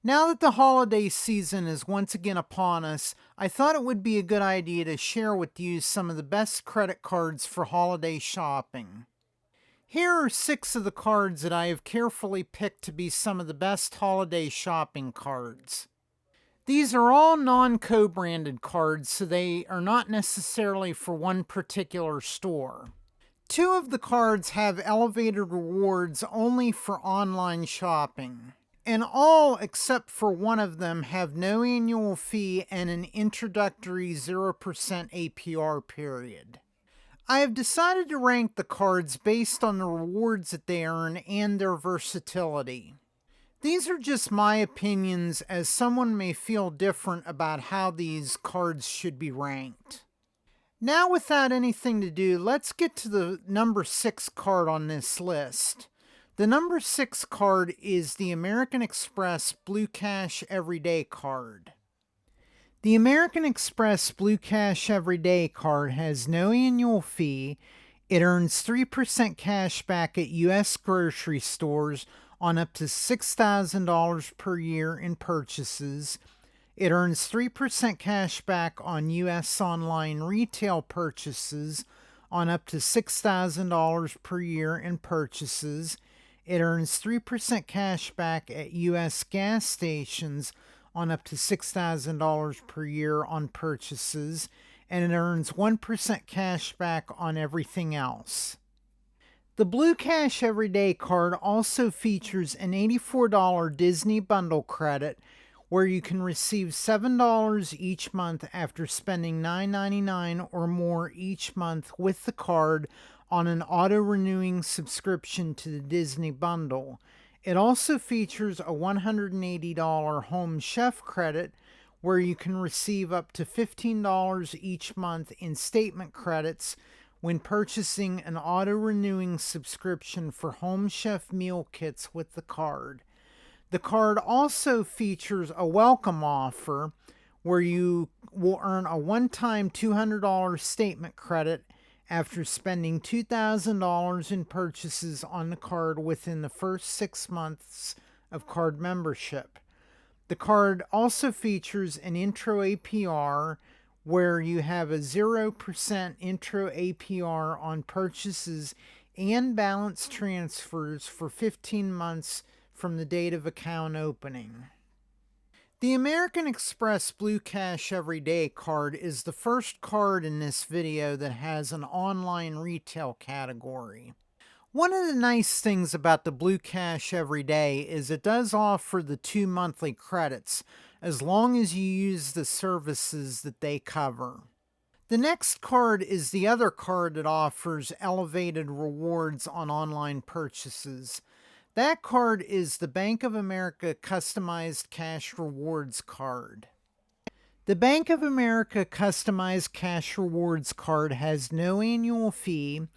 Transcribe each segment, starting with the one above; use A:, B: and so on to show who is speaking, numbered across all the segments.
A: Now that the holiday season is once again upon us, I thought it would be a good idea to share with you some of the best credit cards for holiday shopping. Here are 6 of the cards that I have carefully picked to be some of the best holiday shopping cards. These are all non co branded cards, so they are not necessarily for one particular store. 2 of the cards have elevated rewards only for online shopping. And all except for one of them have no annual fee and an introductory 0% APR period. I have decided to rank the cards based on the rewards that they earn and their versatility. These are just my opinions, as someone may feel different about how these cards should be ranked. Now, without anything to do, let's get to the number 6 card on this list. The number 6 card is the American Express Blue Cash Everyday card. The American Express Blue Cash Everyday card has no annual fee. It earns 3% cash back at U.S. grocery stores on up to $6,000 per year in purchases. It earns 3% cash back on U.S. online retail purchases on up to $6,000 per year in purchases. It earns 3% cash back at U.S. gas stations on up to $6,000 per year on purchases, and it earns 1% cash back on everything else. The Blue Cash Everyday card also features an $84 Disney bundle credit where you can receive $7 each month after spending $9.99 or more each month with the card on an auto-renewing subscription to the Disney bundle. It also features a $180 Home Chef credit where you can receive up to $15 each month in statement credits when purchasing an auto-renewing subscription for Home Chef meal kits with the card. The card also features a welcome offer where you will earn a one-time $200 statement credit after spending $2,000 in purchases on the card within the first 6 months of card membership. The card also features an intro APR where you have a 0% intro APR on purchases and balance transfers for 15 months from the date of account opening. The American Express Blue Cash Everyday card is the first card in this video that has an online retail category. One of the nice things about the Blue Cash Everyday is it does offer the 2 monthly credits as long as you use the services that they cover. The next card is the other card that offers elevated rewards on online purchases. That card is the Bank of America Customized Cash Rewards card. The Bank of America Customized Cash Rewards card has no annual fee.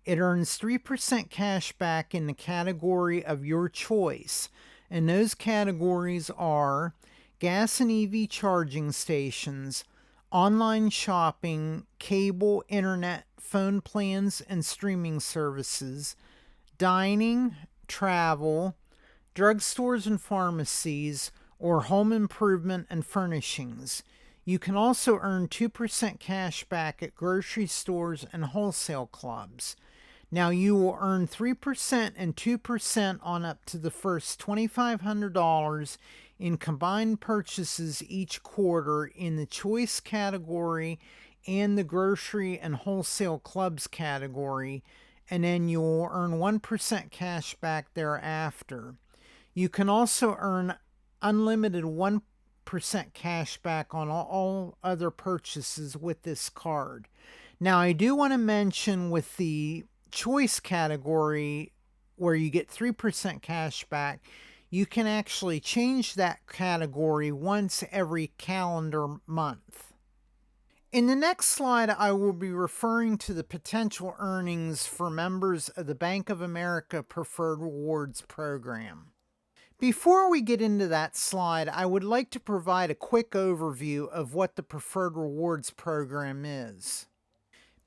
A: It earns 3% cash back in the category of your choice, and those categories are gas and EV charging stations, online shopping, cable, internet, phone plans and streaming services, dining, travel, drugstores and pharmacies, or home improvement and furnishings. You can also earn 2% cash back at grocery stores and wholesale clubs. Now you will earn 3% and 2% on up to the first $2,500 in combined purchases each quarter in the choice category and the grocery and wholesale clubs category, and then you'll earn 1% cash back thereafter. You can also earn unlimited 1% cash back on all other purchases with this card. Now, I do want to mention with the choice category where you get 3% cash back, you can actually change that category once every calendar month. In the next slide, I will be referring to the potential earnings for members of the Bank of America Preferred Rewards program. Before we get into that slide, I would like to provide a quick overview of what the Preferred Rewards program is.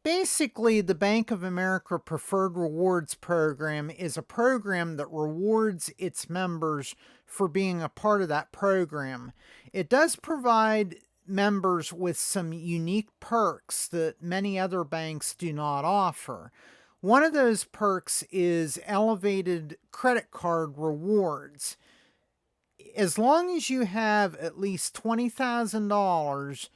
A: Basically, the Bank of America Preferred Rewards program is a program that rewards its members for being a part of that program. It does provide members with some unique perks that many other banks do not offer. One of those perks is elevated credit card rewards. As long as you have at least $20,000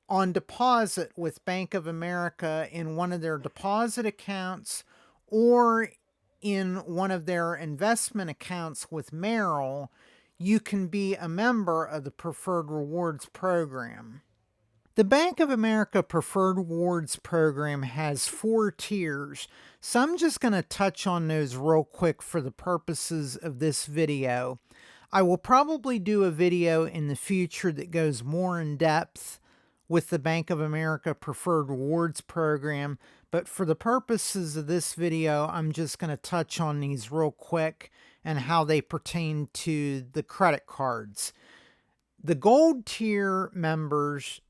A: on deposit with Bank of America in one of their deposit accounts or in one of their investment accounts with Merrill, you can be a member of the Preferred Rewards program. The Bank of America Preferred Rewards program has 4 tiers, so I'm just going to touch on those real quick for the purposes of this video. I will probably do a video in the future that goes more in depth with the Bank of America Preferred Rewards program, but for the purposes of this video, I'm just going to touch on these real quick and how they pertain to the credit cards. The gold tier members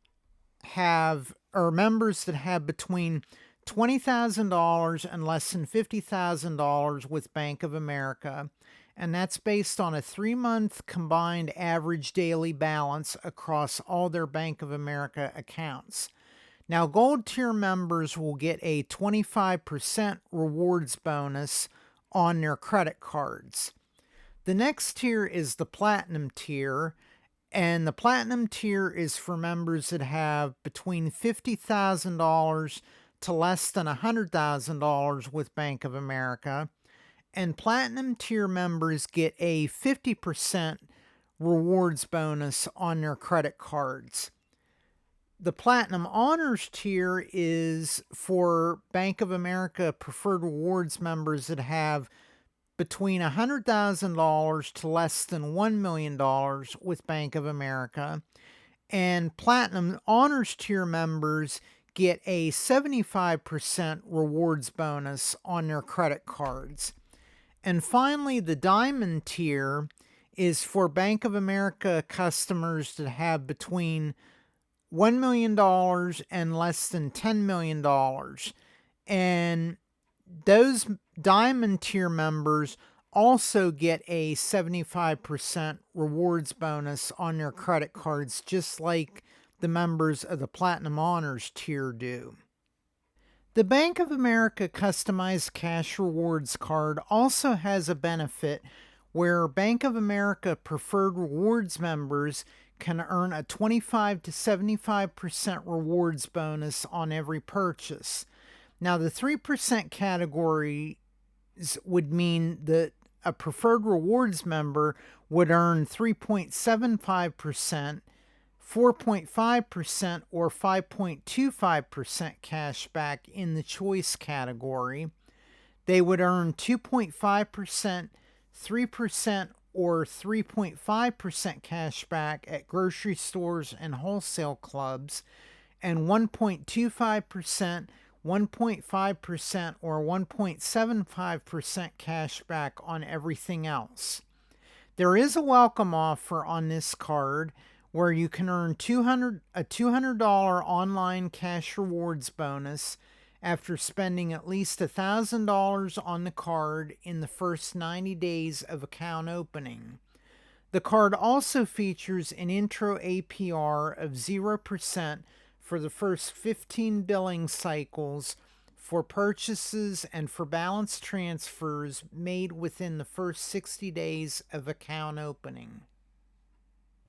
A: are members that have between $20,000 and less than $50,000 with Bank of America, and that's based on a 3-month combined average daily balance across all their Bank of America accounts. Now, gold tier members will get a 25% rewards bonus on their credit cards. The next tier is the platinum tier, and the platinum tier is for members that have between $50,000 to less than $100,000 with Bank of America. And platinum tier members get a 50% rewards bonus on their credit cards. The Platinum Honors tier is for Bank of America Preferred Rewards members that have between $100,000 to less than $1 million with Bank of America. And Platinum Honors tier members get a 75% rewards bonus on their credit cards. And finally, the Diamond tier is for Bank of America customers that have between $1 million and less than $10 million. And those Diamond tier members also get a 75% rewards bonus on their credit cards, just like the members of the Platinum Honors tier do. The Bank of America Customized Cash Rewards Card also has a benefit where Bank of America Preferred Rewards members can earn a 25 to 75% rewards bonus on every purchase. Now, the 3% categories would mean that a Preferred Rewards member would earn 3.75%, 4.5%, or 5.25% cash back in the choice category. They would earn 2.5%, 3%, or 3.5% cash back at grocery stores and wholesale clubs, and 1.25%, 1.5%, or 1.75% cash back on everything else. There is a welcome offer on this card where you can earn a $200 online cash rewards bonus after spending at least $1,000 on the card in the first 90 days of account opening. The card also features an intro APR of 0% for the first 15 billing cycles for purchases and for balance transfers made within the first 60 days of account opening.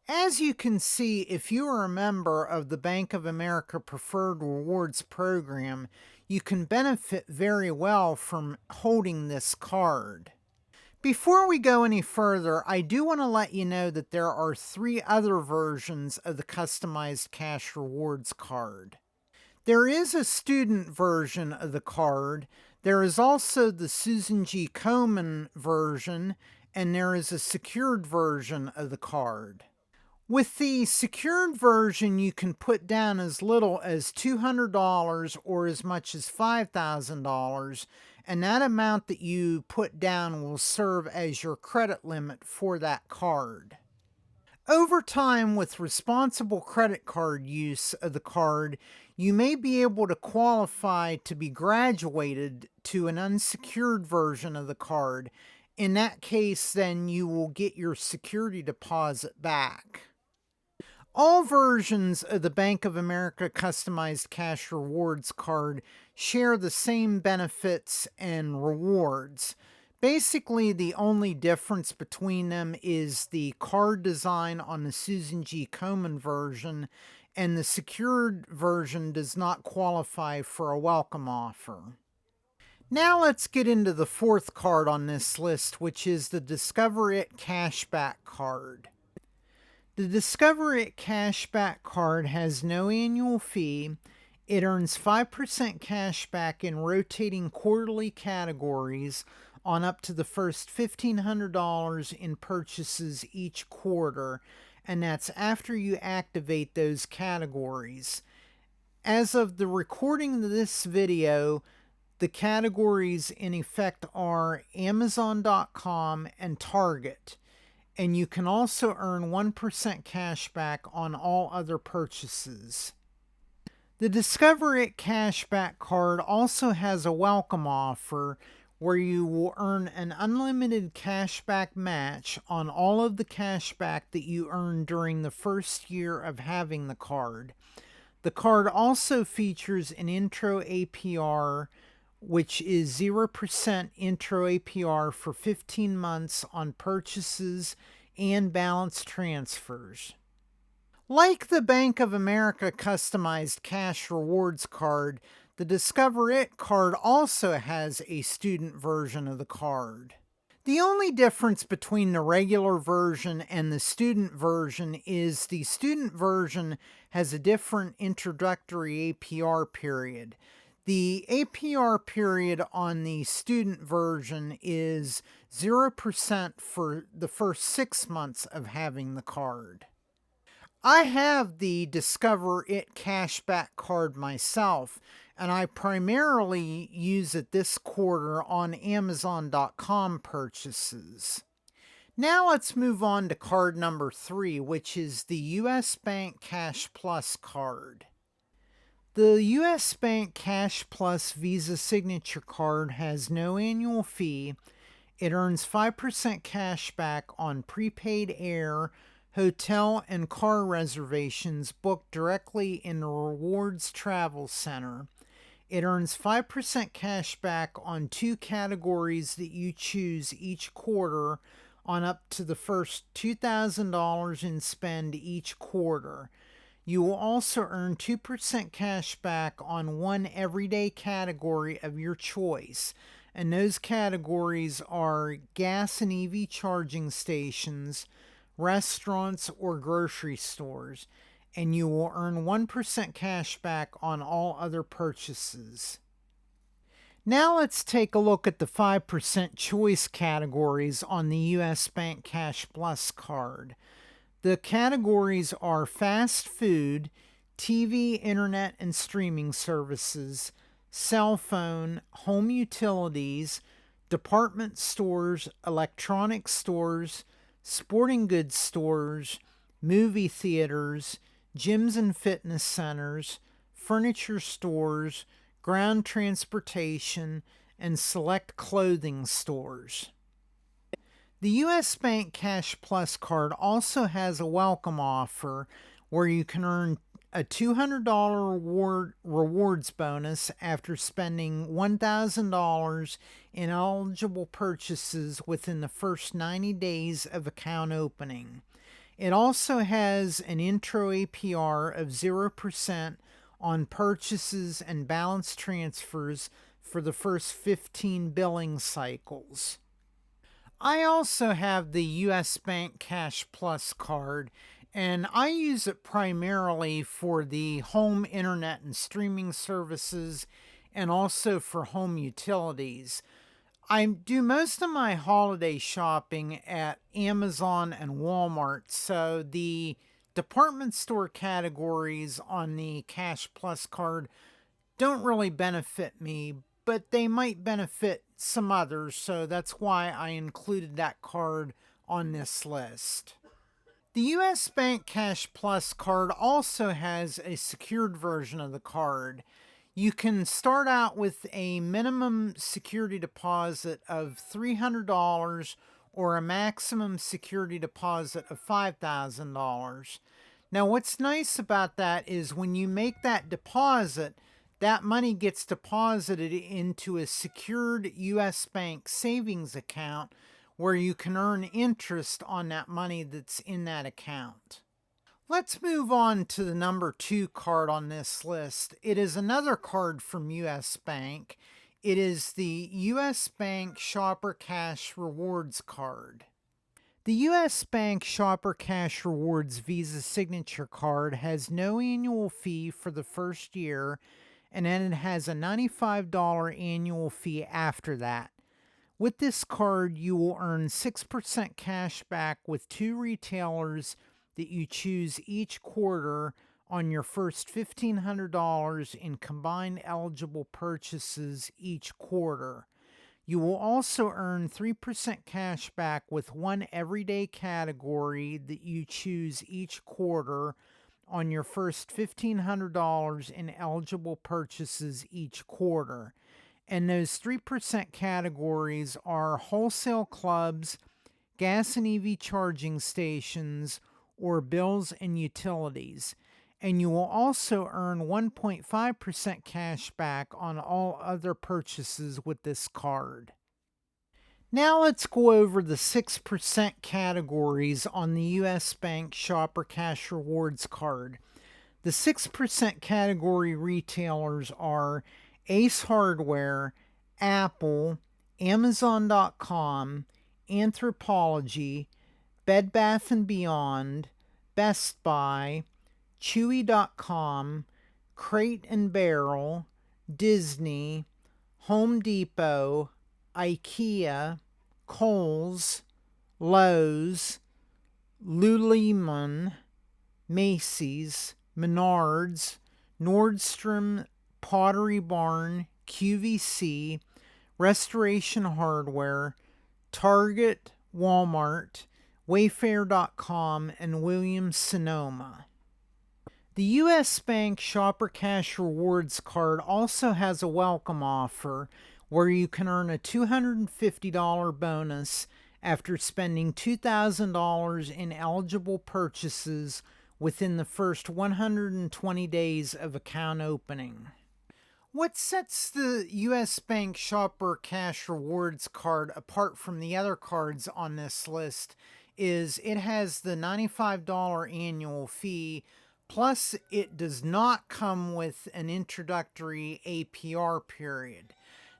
A: As you can see, if you are a member of the Bank of America Preferred Rewards program, you can benefit very well from holding this card. Before we go any further, I do want to let you know that there are 3 other versions of the Customized Cash Rewards card. There is a student version of the card, there is also the Susan G. Komen version, and there is a secured version of the card. With the secured version, you can put down as little as $200 or as much as $5,000, and that amount that you put down will serve as your credit limit for that card. Over time, with responsible credit card use of the card, you may be able to qualify to be graduated to an unsecured version of the card, In that case, then you will get your security deposit back. All versions of the Bank of America Customized Cash Rewards card share the same benefits and rewards. Basically, the only difference between them is the card design on the Susan G. Komen version, and the secured version does not qualify for a welcome offer. Now let's get into the fourth card on this list, which is the Discover It Cashback card. The Discover It Cashback card has no annual fee. It earns 5% cashback in rotating quarterly categories on up to the first $1,500 in purchases each quarter, and that's after you activate those categories. As of the recording of this video, the categories in effect are Amazon.com and Target, and you can also earn 1% cash back on all other purchases. The Discover It Cashback card also has a welcome offer where you will earn an unlimited cashback match on all of the cashback that you earn during the first year of having the card. The card also features an intro APR, which is 0% intro APR for 15 months on purchases and balance transfers. Like the Bank of America Customized Cash Rewards card, the Discover It card also has a student version of the card. The only difference between the regular version and the student version is the student version has a different introductory APR period. The APR period on the student version is 0% for the first 6 months of having the card. I have the Discover It Cashback card myself, and I primarily use it this quarter on Amazon.com purchases. Now let's move on to card number 3, which is the US Bank Cash Plus card. The US Bank Cash Plus Visa Signature card has no annual fee. It earns 5% cash back on prepaid air, hotel, and car reservations booked directly in the Rewards Travel Center. It earns 5% cash back on 2 categories that you choose each quarter on up to the first $2,000 in spend each quarter. You will also earn 2% cash back on 1 everyday category of your choice, and those categories are gas and EV charging stations, restaurants, or grocery stores, and you will earn 1% cash back on all other purchases. Now let's take a look at the 5% choice categories on the US Bank Cash Plus card. The categories are fast food, TV, internet, and streaming services, cell phone, home utilities, department stores, electronic stores, sporting goods stores, movie theaters, gyms and fitness centers, furniture stores, ground transportation, and select clothing stores. The US Bank Cash Plus card also has a welcome offer where you can earn a $200 rewards bonus after spending $1,000 in eligible purchases within the first 90 days of account opening. It also has an intro APR of 0% on purchases and balance transfers for the first 15 billing cycles. I also have the US Bank Cash Plus card, and I use it primarily for the home internet and streaming services and also for home utilities. I do most of my holiday shopping at Amazon and Walmart, so the department store categories on the Cash Plus card don't really benefit me, but they might benefit some others, so that's why I included that card on this list. The US Bank Cash Plus card also has a secured version of the card. You can start out with a minimum security deposit of $300 or a maximum security deposit of $5,000. Now, what's nice about that is when you make that deposit, that money gets deposited into a secured U.S. bank savings account where you can earn interest on that money that's in that account. Let's move on to the number 2 card on this list. It is another card from U.S. Bank. It is the U.S. Bank Shopper Cash Rewards card. The U.S. Bank Shopper Cash Rewards Visa Signature Card has no annual fee for the first year, and then it has a $95 annual fee after that. With this card, you will earn 6% cash back with 2 retailers that you choose each quarter on your first $1,500 in combined eligible purchases each quarter. You will also earn 3% cash back with 1 everyday category that you choose each quarter on your first $1,500 in eligible purchases each quarter. And those 3% categories are wholesale clubs, gas and EV charging stations, or bills and utilities. And you will also earn 1.5% cash back on all other purchases with this card. Now let's go over the 6% categories on the U.S. Bank Shopper Cash Rewards card. The 6% category retailers are Ace Hardware, Apple, Amazon.com, Anthropologie, Bed Bath & Beyond, Best Buy, Chewy.com, Crate and Barrel, Disney, Home Depot, IKEA, Kohl's, Lowe's, Lululemon, Macy's, Menards, Nordstrom, Pottery Barn, QVC, Restoration Hardware, Target, Walmart, Wayfair.com, and Williams-Sonoma. The U.S. Bank Shopper Cash Rewards card also has a welcome offer where you can earn a $250 bonus after spending $2,000 in eligible purchases within the first 120 days of account opening. What sets the U.S. Bank Shopper Cash Rewards card apart from the other cards on this list is it has the $95 annual fee, plus it does not come with an introductory APR period.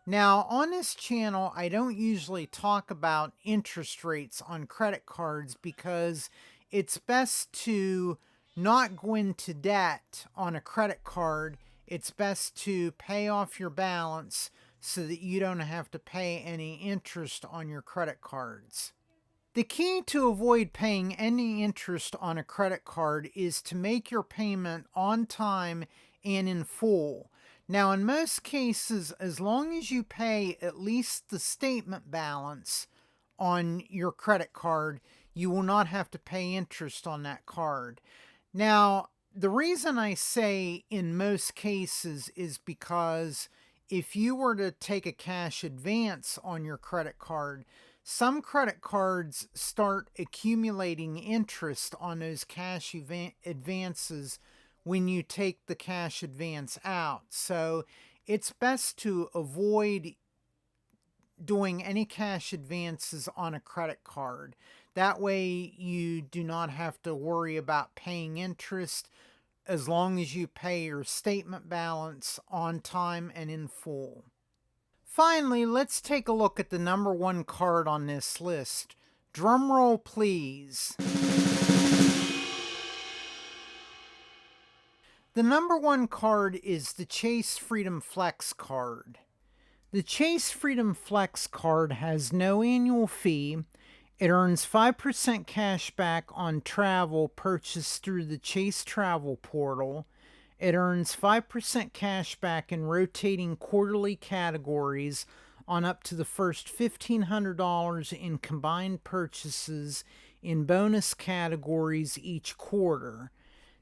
A: Now, on this channel, I don't usually talk about interest rates on credit cards because it's best to not go into debt on a credit card. It's best to pay off your balance so that you don't have to pay any interest on your credit cards. The key to avoid paying any interest on a credit card is to make your payment on time and in full. Now, in most cases, as long as you pay at least the statement balance on your credit card, you will not have to pay interest on that card. Now, the reason I say in most cases is because if you were to take a cash advance on your credit card, some credit cards start accumulating interest on those cash advances when you take the cash advance out. So it's best to avoid doing any cash advances on a credit card. That way you do not have to worry about paying interest as long as you pay your statement balance on time and in full. Finally, let's take a look at the number 1 card on this list. Drum roll, please. The number 1 card is the Chase Freedom Flex card. The Chase Freedom Flex card has no annual fee. It earns 5% cash back on travel purchased through the Chase Travel Portal. It earns 5% cash back in rotating quarterly categories on up to the first $1,500 in combined purchases in bonus categories each quarter.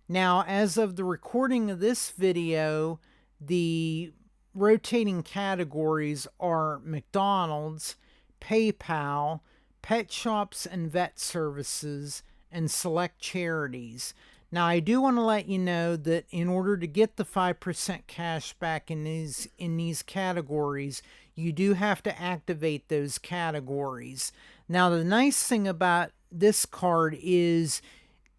A: Now, as of the recording of this video, The rotating categories are McDonald's, PayPal, pet shops and vet services, and select charities. Now, I do want to let you know that in order to get the 5% cash back in these categories, you do have to activate those categories. Now, the nice thing about this card is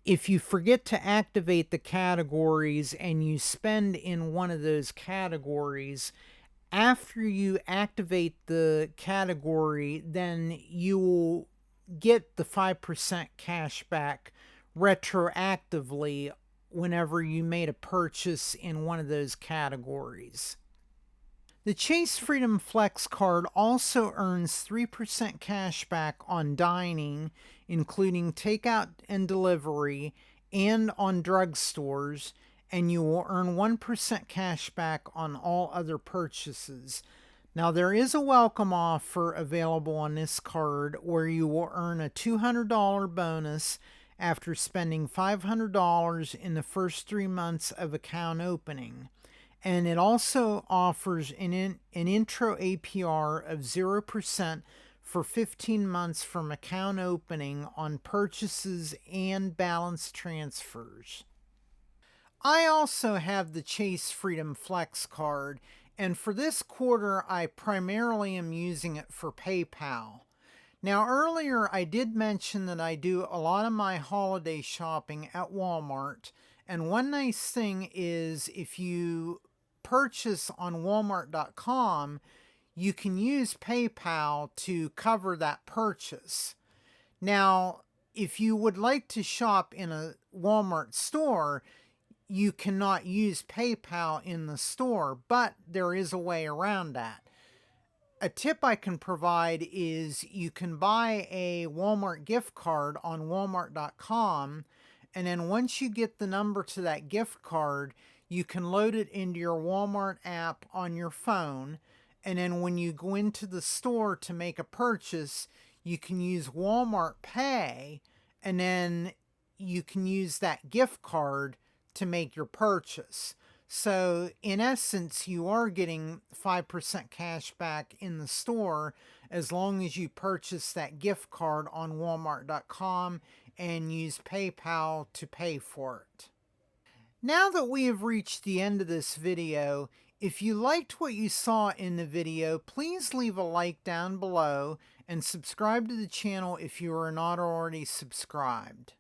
A: if you forget to activate the categories and you spend in one of those categories, after you activate the category, then you will get the 5% cash back retroactively whenever you made a purchase in one of those categories. The Chase Freedom Flex card also earns 3% cash back on dining, including takeout and delivery, and on drugstores, and you will earn 1% cash back on all other purchases. Now, there is a welcome offer available on this card where you will earn a $200 bonus after spending $500 in the first 3 months of account opening. And it also offers an intro APR of 0% for 15 months from account opening on purchases and balance transfers. I also have the Chase Freedom Flex card, and for this quarter I primarily am using it for PayPal. Now, earlier I did mention that I do a lot of my holiday shopping at Walmart, and one nice thing is if you purchase on Walmart.com, you can use PayPal to cover that purchase. Now, if you would like to shop in a Walmart store, you cannot use PayPal in the store, but there is a way around that. A tip I can provide is you can buy a Walmart gift card on Walmart.com, and then once you get the number to that gift card, you can load it into your Walmart app on your phone, and then when you go into the store to make a purchase, you can use Walmart Pay, and then you can use that gift card to make your purchase. So in essence, you are getting 5% cash back in the store as long as you purchase that gift card on Walmart.com and use PayPal to pay for it. Now that we have reached the end of this video, if you liked what you saw in the video, please leave a like down below and subscribe to the channel if you are not already subscribed.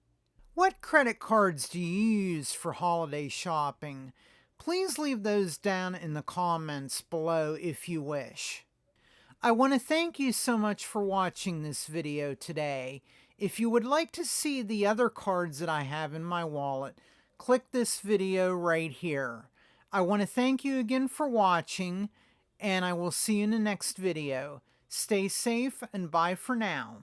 A: What credit cards do you use for holiday shopping? Please leave those down in the comments below if you wish. I want to thank you so much for watching this video today. If you would like to see the other cards that I have in my wallet, click this video right here. I want to thank you again for watching, and I will see you in the next video. Stay safe and bye for now.